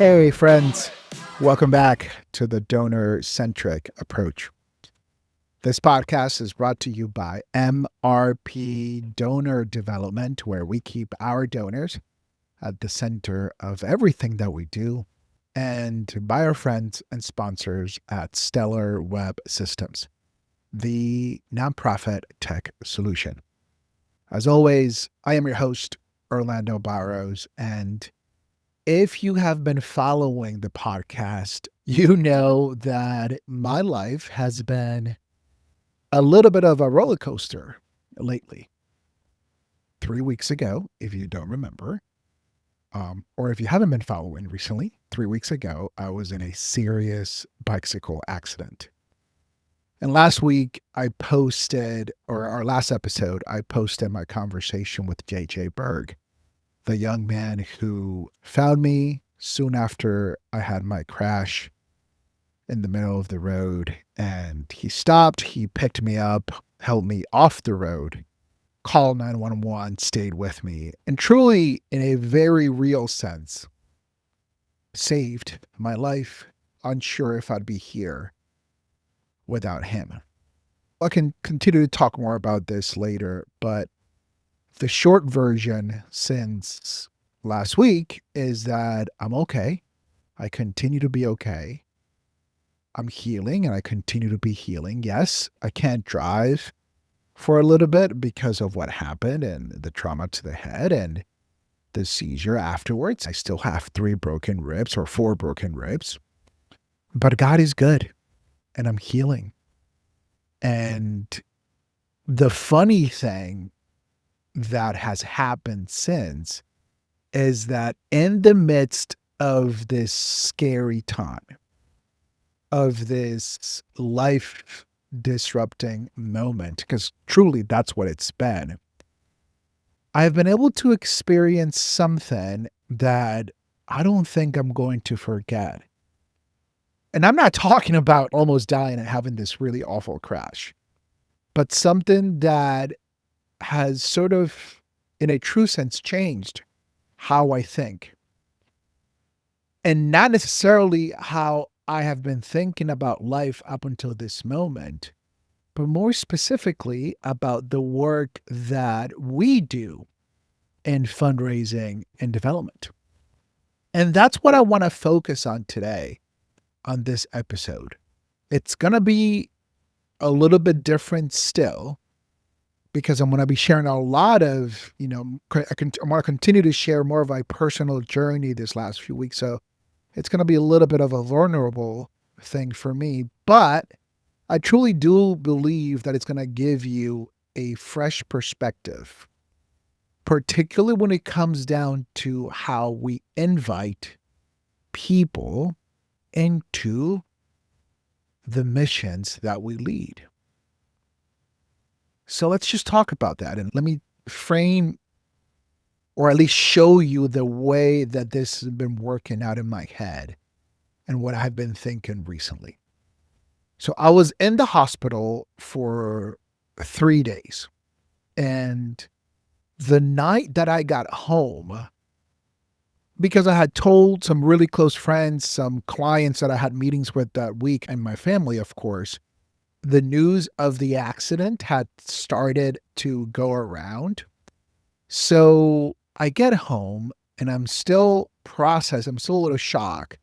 Hey, friends. Welcome back to the donor-centric approach. This podcast is brought to you by MRP Donor Development, where we keep our donors at the center of everything that we do, and by our friends and sponsors at Stellar Web Systems, the nonprofit tech solution. As always, I am your host, Orlando Barrows, and if you have been following the podcast, you know that my life has been a little bit of a roller coaster lately. 3 weeks ago, if you don't remember, or if you haven't been following recently, 3 weeks ago, I was in a serious bicycle accident. And last week, our last episode, I posted my conversation with JJ Berg, the young man who found me soon after I had my crash in the middle of the road. And he stopped, he picked me up, held me off the road, called 911, stayed with me, and truly, in a very real sense, saved my life. Unsure if I'd be here without him. I can continue to talk more about this later, but the short version since last week is that I'm okay. I continue to be okay. I'm healing and I continue to be healing. Yes, I can't drive for a little bit because of what happened and the trauma to the head and the seizure afterwards. I still have 4 broken ribs, but God is good and I'm healing. And the funny thing that has happened since is that in the midst of this scary time, of this life disrupting moment, because truly that's what it's been, I've been able to experience something that I don't think I'm going to forget. And I'm not talking about almost dying and having this really awful crash, but something that has sort of, in a true sense, changed how I think. And not necessarily how I have been thinking about life up until this moment, but more specifically about the work that we do in fundraising and development. And that's what I want to focus on today on this episode. It's going to be a little bit different still, because I'm going to be sharing a lot of, I want to continue to share more of my personal journey this last few weeks. So it's going to be a little bit of a vulnerable thing for me, but I truly do believe that it's going to give you a fresh perspective, particularly when it comes down to how we invite people into the missions that we lead. So let's just talk about that. And let me frame, or at least show you, the way that this has been working out in my head and what I've been thinking recently. So I was in the hospital for 3 days. And the night that I got home, because I had told some really close friends, some clients that I had meetings with that week, and my family, of course, the news of the accident had started to go around. So I get home and I'm still processing. I'm still a little shocked,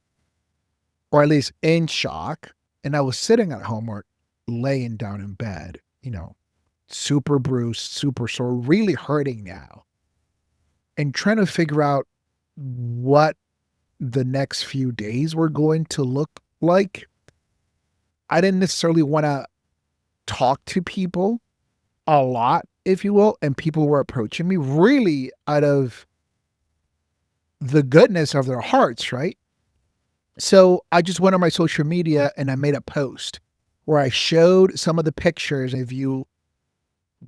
or at least in shock. And I was sitting at home or laying down in bed, super bruised, super sore, really hurting now, and trying to figure out what the next few days were going to look like. I didn't necessarily want to talk to people a lot, if you will, and people were approaching me really out of the goodness of their hearts, right? So I just went on my social media and I made a post where I showed some of the pictures. If you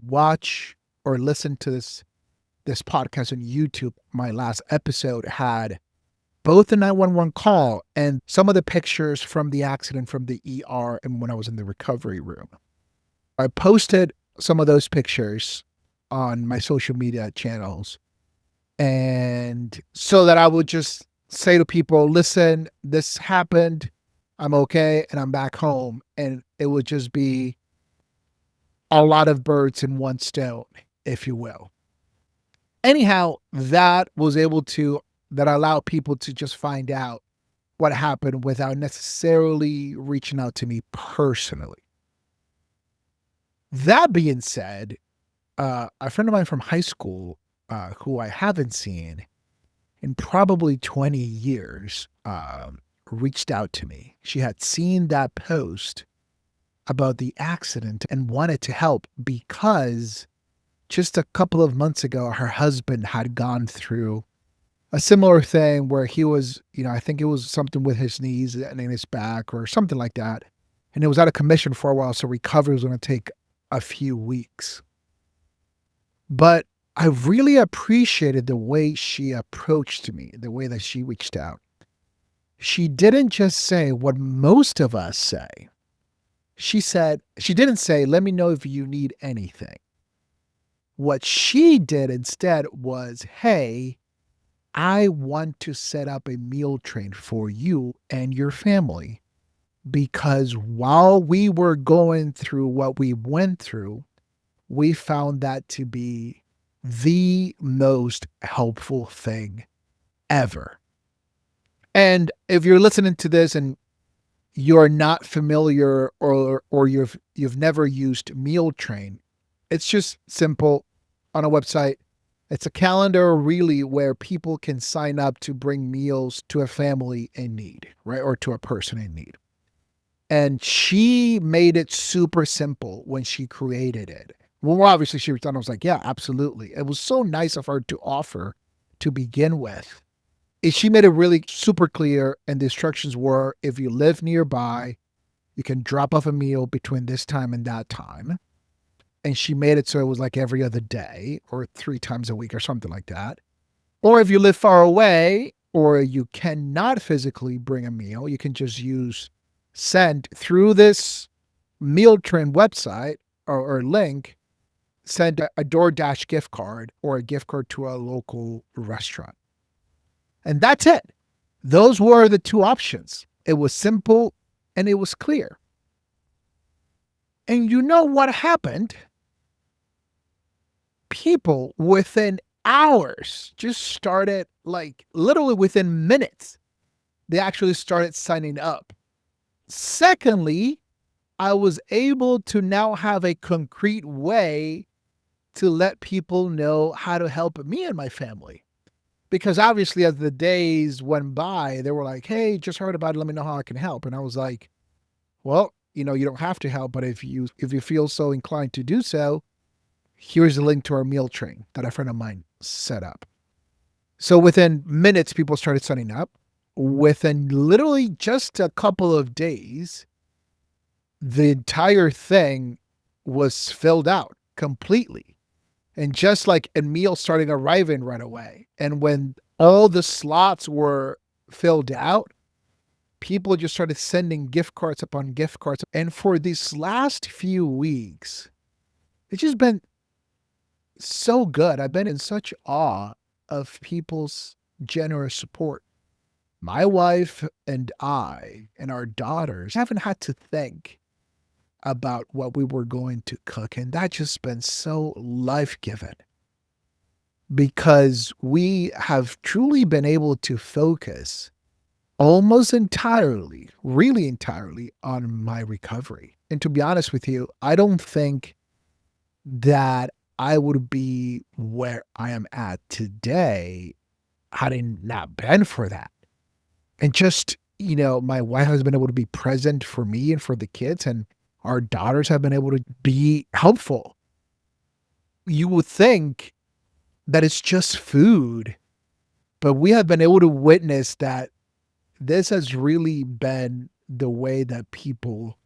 watch or listen to this podcast on YouTube, my last episode had both the 911 call and some of the pictures from the accident from the ER and when I was in the recovery room. I posted some of those pictures on my social media channels, and so that I would just say to people, listen, this happened. I'm okay. And I'm back home. And it would just be a lot of birds in one stone, if you will. Anyhow, that allowed people to just find out what happened without necessarily reaching out to me personally. That being said, a friend of mine from high school, who I haven't seen in probably 20 years, reached out to me. She had seen that post about the accident and wanted to help because just a couple of months ago, her husband had gone through a similar thing where he was, I think it was something with his knees and in his back or something like that. And it was out of commission for a while. So recovery was going to take a few weeks. But I really appreciated the way she approached me, the way that she reached out. She didn't just say what most of us say. She didn't say, let me know if you need anything. What she did instead was, hey, I want to set up a meal train for you and your family because while we were going through what we went through, we found that to be the most helpful thing ever. And if you're listening to this and you're not familiar or you've never used Meal Train, it's just simple on a website. It's a calendar really where people can sign up to bring meals to a family in need, right? Or to a person in need. And she made it super simple when she created it. Well, obviously she was done. I was like, yeah, absolutely. It was so nice of her to offer to begin with. She made it really super clear. And the instructions were, if you live nearby, you can drop off a meal between this time and that time. And she made it so it was like every other day or 3 times a week or something like that. Or if you live far away or you cannot physically bring a meal, you can just send through this meal train website or link, send a DoorDash gift card or a gift card to a local restaurant. And that's it. Those were the 2 options. It was simple and it was clear. And you know what happened? People within hours just started, like literally within minutes, they actually started signing up. Secondly, I was able to now have a concrete way to let people know how to help me and my family. Because obviously, as the days went by, they were like, hey, just heard about it. Let me know how I can help. And I was like, well, you don't have to help, but if you feel so inclined to do so, here's a link to our meal train that a friend of mine set up. So within minutes, people started signing up. Within literally just a couple of days, the entire thing was filled out completely. And just like a meal started arriving right away. And when all the slots were filled out, people just started sending gift cards upon gift cards. And for these last few weeks, it's just been so good. I've been in such awe of people's generous support. My wife and I and our daughters haven't had to think about what we were going to cook. And that's just been so life-giving because we have truly been able to focus almost entirely, really entirely on my recovery. And to be honest with you, I don't think that I would be where I am at today had it not been for that. And just, my wife has been able to be present for me and for the kids, and our daughters have been able to be helpful. You would think that it's just food, but we have been able to witness that this has really been the way that people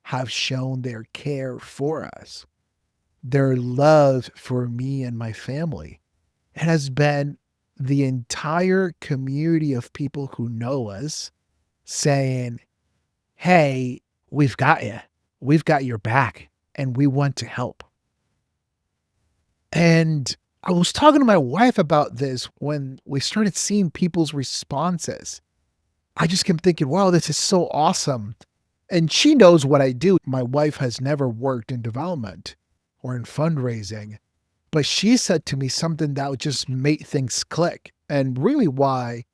have shown their care for us, their love for me and my family. It has been the entire community of people who know us saying, hey, we've got you. We've got your back and we want to help. And I was talking to my wife about this when we started seeing people's responses. I just kept thinking, wow, this is so awesome. And she knows what I do. My wife has never worked in development or in fundraising, but she said to me something that would just make things click, and really why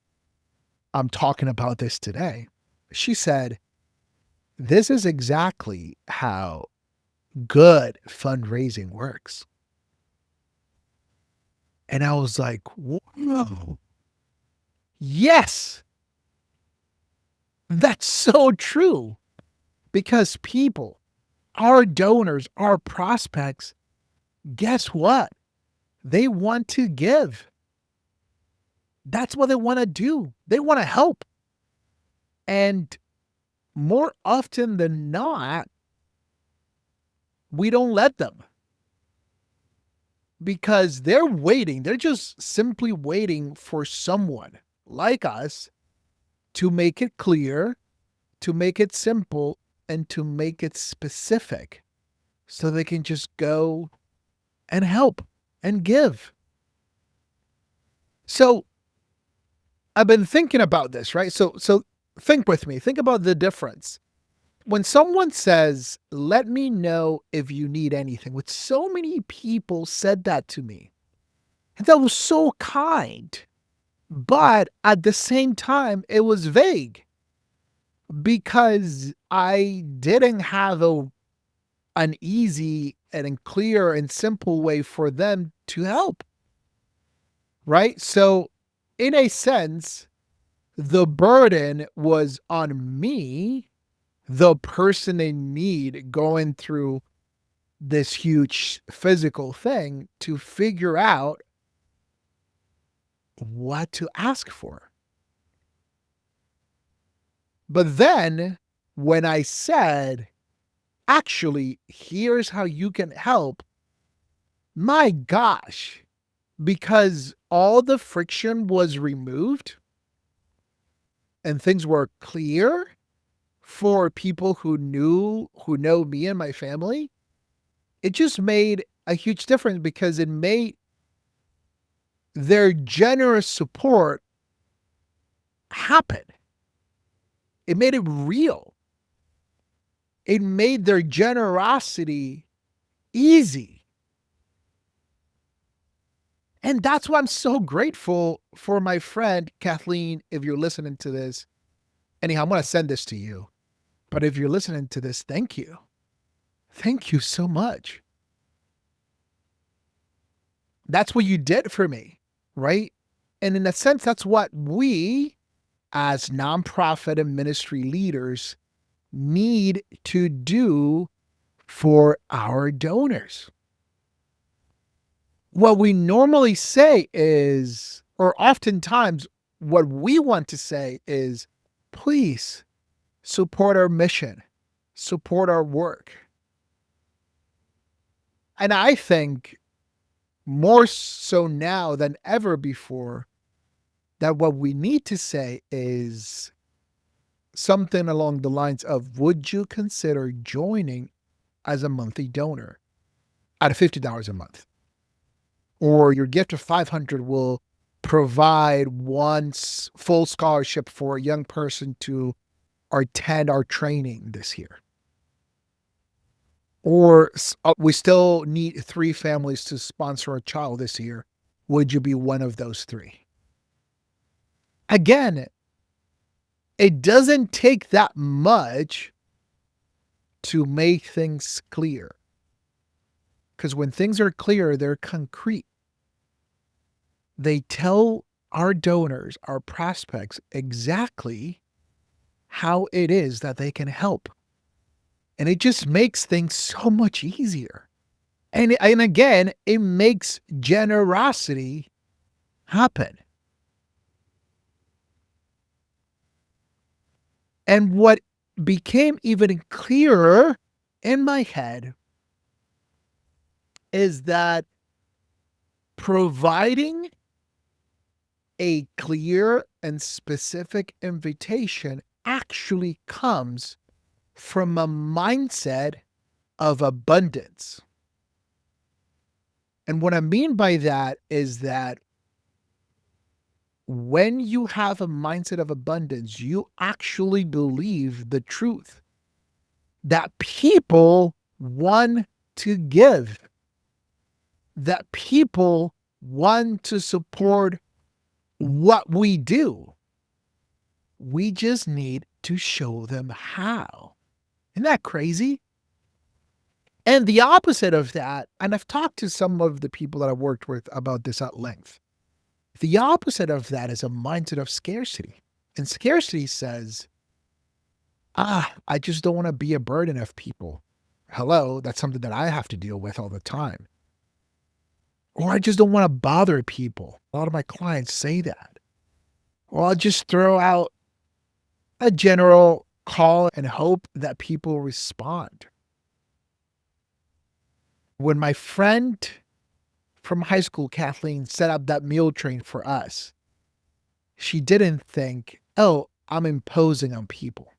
I'm talking about this today. She said, this is exactly how good fundraising works. And I was like, whoa, yes, that's so true. Because people, our donors, our prospects, guess what? They want to give. That's what they want to do. They want to help. And more often than not, we don't let them because they're waiting. They're just simply waiting for someone like us to make it clear, to make it simple, and to make it specific so they can just go and help and give. So I've been thinking about this, right? So think with me. Think about the difference. When someone says, let me know if you need anything, which so many people said that to me. And that was so kind. But at the same time, it was vague because I didn't have an easy and clear and simple way for them to help. Right? So, in a sense, the burden was on me, the person in need going through this huge physical thing, to figure out what to ask for. But then when I said, actually, here's how you can help, my gosh, because all the friction was removed and things were clear for people who know me and my family, it just made a huge difference because it made their generous support happen. It made it real. It made their generosity easy. And that's why I'm so grateful for my friend, Kathleen, if you're listening to this. Anyhow, I'm going to send this to you. But if you're listening to this, thank you. Thank you so much. That's what you did for me, right? And in a sense, that's what we as nonprofit and ministry leaders need to do for our donors. What we normally say is, or oftentimes what we want to say is, please support our mission, support our work. And I think more so now than ever before, that what we need to say is something along the lines of, would you consider joining as a monthly donor at $50 a month? Or your gift of $500 will provide one full scholarship for a young person to attend our training this year. Or we still need 3 families to sponsor a child this year. Would you be one of those 3? Again, it doesn't take that much to make things clear. Because when things are clear, they're concrete. They tell our donors, our prospects, exactly how it is that they can help. And it just makes things so much easier. And again, it makes generosity happen. And what became even clearer in my head is that providing a clear and specific invitation actually comes from a mindset of abundance. And what I mean by that is that when you have a mindset of abundance, you actually believe the truth that people want to give, that people want to support what we do. We just need to show them how. Isn't that crazy? And the opposite of that, and I've talked to some of the people that I've worked with about this at length. The opposite of that is a mindset of scarcity. And scarcity says, I just don't want to be a burden of people. Hello, that's something that I have to deal with all the time. Or I just don't want to bother people. A lot of my clients say that. Or I'll just throw out a general call and hope that people respond. When my friend from high school, Kathleen, set up that meal train for us, she didn't think, oh, I'm imposing on people.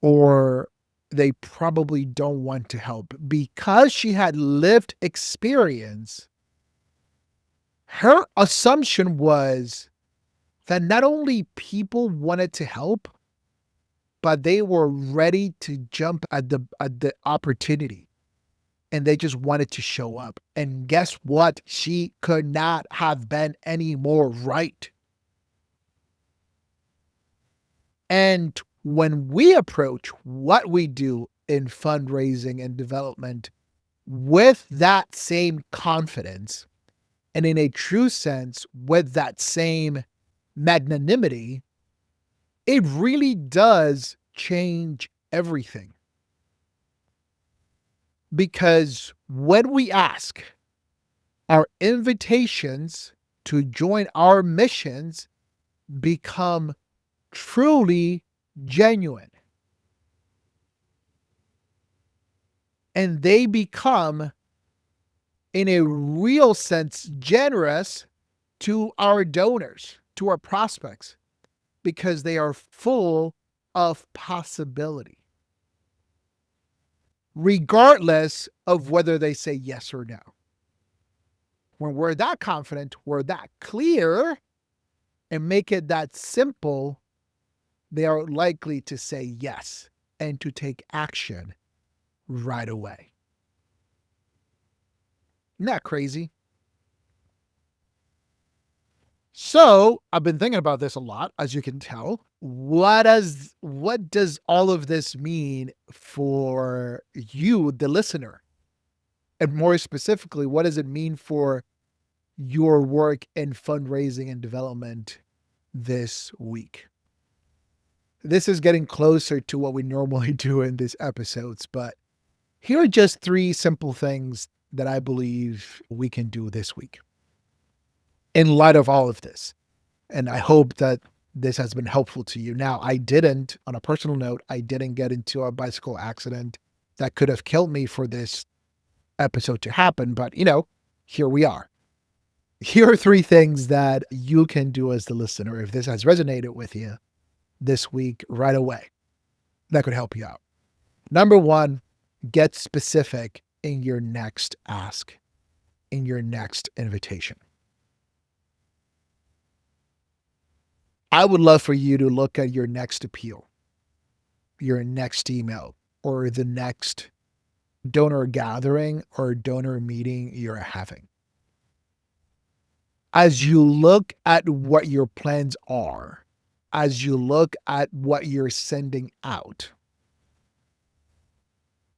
Or they probably don't want to help. Because she had lived experience, her assumption was that not only people wanted to help, but they were ready to jump at the opportunity. And they just wanted to show up. And guess what? She could not have been any more right. And when we approach what we do in fundraising and development with that same confidence, and in a true sense, with that same magnanimity, it really does change everything. Because when we ask, our invitations to join our missions become truly genuine. And they become, in a real sense, generous to our donors, to our prospects, because they are full of possibility, regardless of whether they say yes or no. When we're that confident, we're that clear, and make it that simple, they are likely to say yes and to take action right away. Isn't that crazy? So I've been thinking about this a lot, as you can tell. What does all of this mean for you, the listener? And more specifically, what does it mean for your work in fundraising and development this week? This is getting closer to what we normally do in these episodes, but here are just 3 simple things that I believe we can do this week in light of all of this. And I hope that this has been helpful to you. Now, on a personal note, I didn't get into a bicycle accident that could have killed me for this episode to happen, but here we are. Here are 3 things that you can do as the listener if this has resonated with you this week right away that could help you out. Number 1, get specific in your next ask, in your next invitation. I would love for you to look at your next appeal, your next email, or the next donor gathering or donor meeting you're having. As you look at what your plans are, as you look at what you're sending out,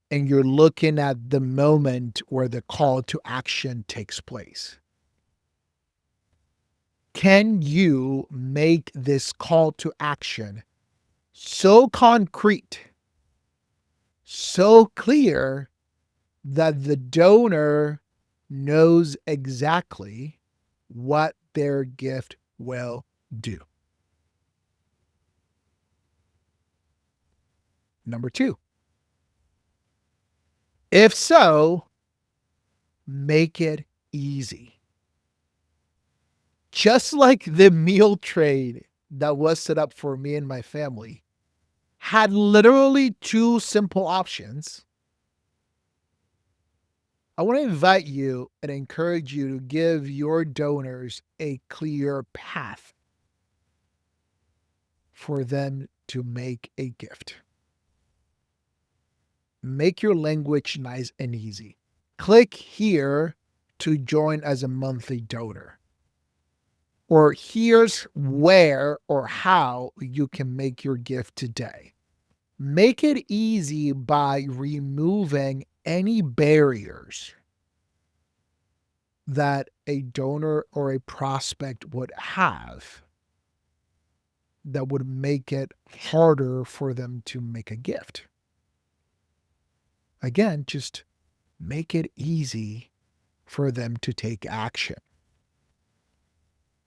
and you're looking at the moment where the call to action takes place, can you make this call to action so concrete, so clear that the donor knows exactly what their gift will do? Number 2, if so, make it easy. Just like the meal train that was set up for me and my family had literally 2 simple options I want to invite you and encourage you to give your donors a clear path for them to make a gift. Make your language nice and easy. Click here to join as a monthly donor. Or here's where or how you can make your gift today. Make it easy by removing any barriers that a donor or a prospect would have that would make it harder for them to make a gift. Again, just make it easy for them to take action.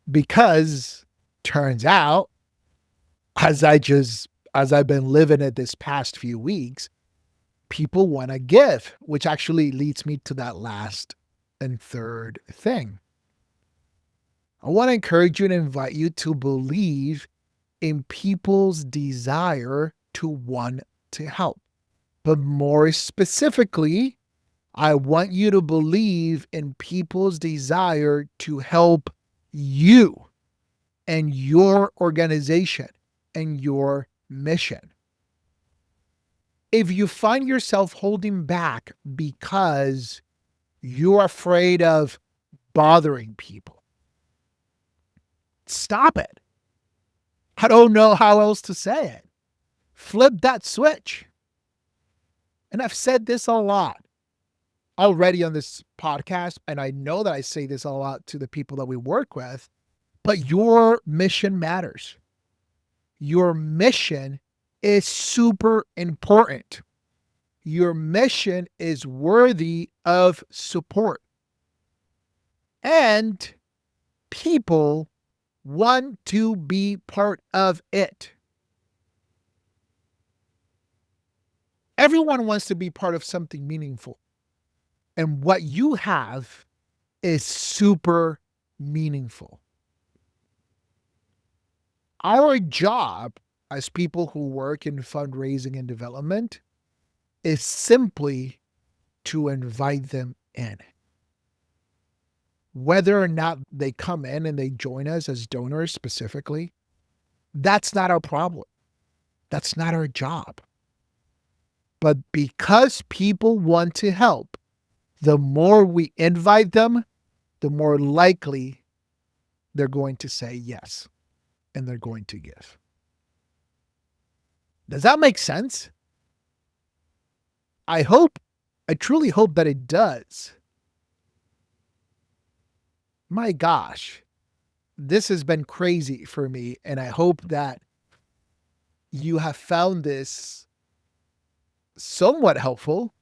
Because turns out, as I've been living it this past few weeks, people want to give, which actually leads me to that last and third thing. I want to encourage you and invite you to believe in people's desire to want to help. But more specifically, I want you to believe in people's desire to help you and your organization and your mission. If you find yourself holding back because you're afraid of bothering people, stop it. I don't know how else to say it. Flip that switch. And I've said this a lot already on this podcast, and I know that I say this a lot to the people that we work with, but your mission matters. Your mission is super important. Your mission is worthy of support. And people want to be part of it. Everyone wants to be part of something meaningful. And what you have is super meaningful. Our job as people who work in fundraising and development is simply to invite them in. Whether or not they come in and they join us as donors specifically, that's not our problem. That's not our job. But because people want to help, the more we invite them, the more likely they're going to say yes and they're going to give. Does that make sense? I truly hope that it does. My gosh, this has been crazy for me, and I hope that you have found this somewhat helpful.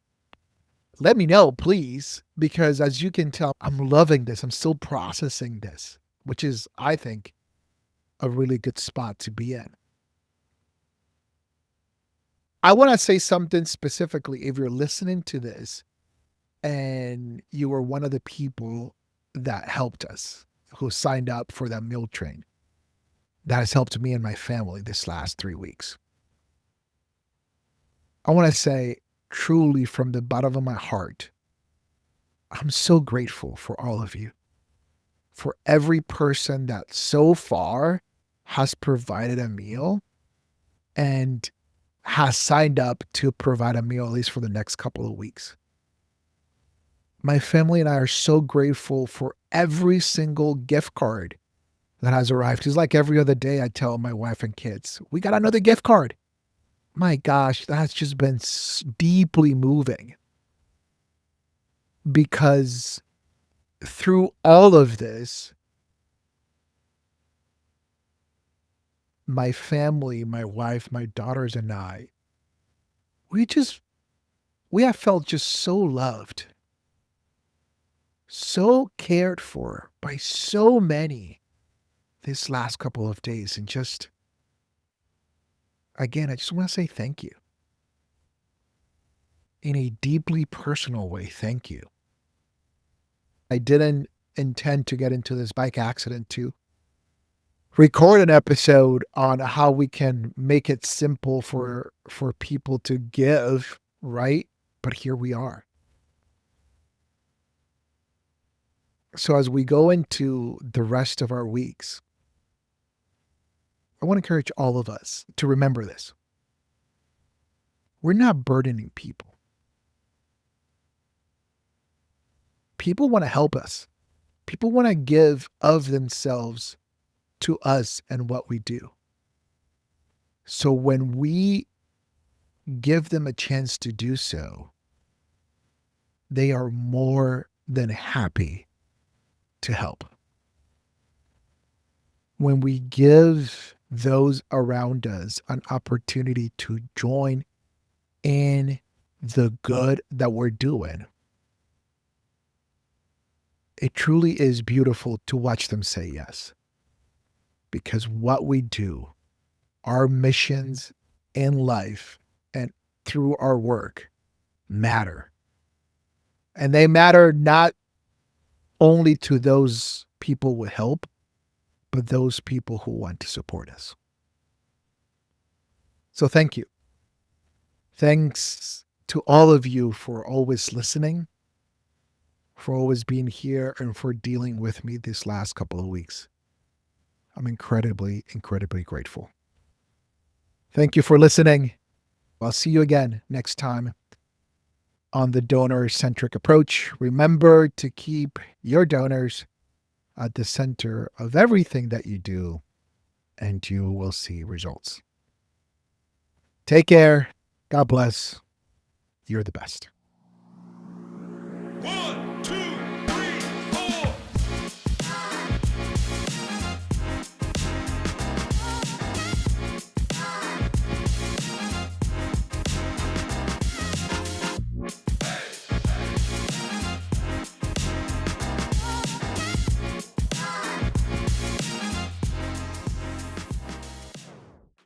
Let me know, please, because as you can tell, I'm loving this. I'm still processing this, which is, I think, a really good spot to be in. I want to say something specifically if you're listening to this and you were one of the people that helped us, who signed up for that meal train. That has helped me and my family this last 3 weeks. I want to say truly from the bottom of my heart, I'm so grateful for all of you, for every person that so far has provided a meal and has signed up to provide a meal at least for the next couple of weeks. My family and I are so grateful for every single gift card that has arrived. It's like every other day I tell my wife and kids, we got another gift card. My gosh, that's just been deeply moving. Because through all of this, my family, my wife, my daughters, and I, we have felt just so loved, so cared for by so many this last couple of days. And just, again, I just want to say thank you. In a deeply personal way, thank you. I didn't intend to get into this bike accident to record an episode on how we can make it simple for people to give, right? But here we are. So as we go into the rest of our weeks, I want to encourage all of us to remember this. We're not burdening people. People want to help us. People want to give of themselves to us and what we do. So when we give them a chance to do so, they are more than happy to help. When we give those around us an opportunity to join in the good that we're doing, it truly is beautiful to watch them say yes. Because what we do, our missions in life and through our work matter. And they matter not only to those people we help, but those people who want to support us. So thank you. Thanks to all of you for always listening, for always being here, and for dealing with me these last couple of weeks. I'm incredibly, incredibly grateful. Thank you for listening. I'll see you again next time on the donor-centric approach. Remember to keep your donors at the center of everything that you do, and you will see results. Take care. God bless. You're the best.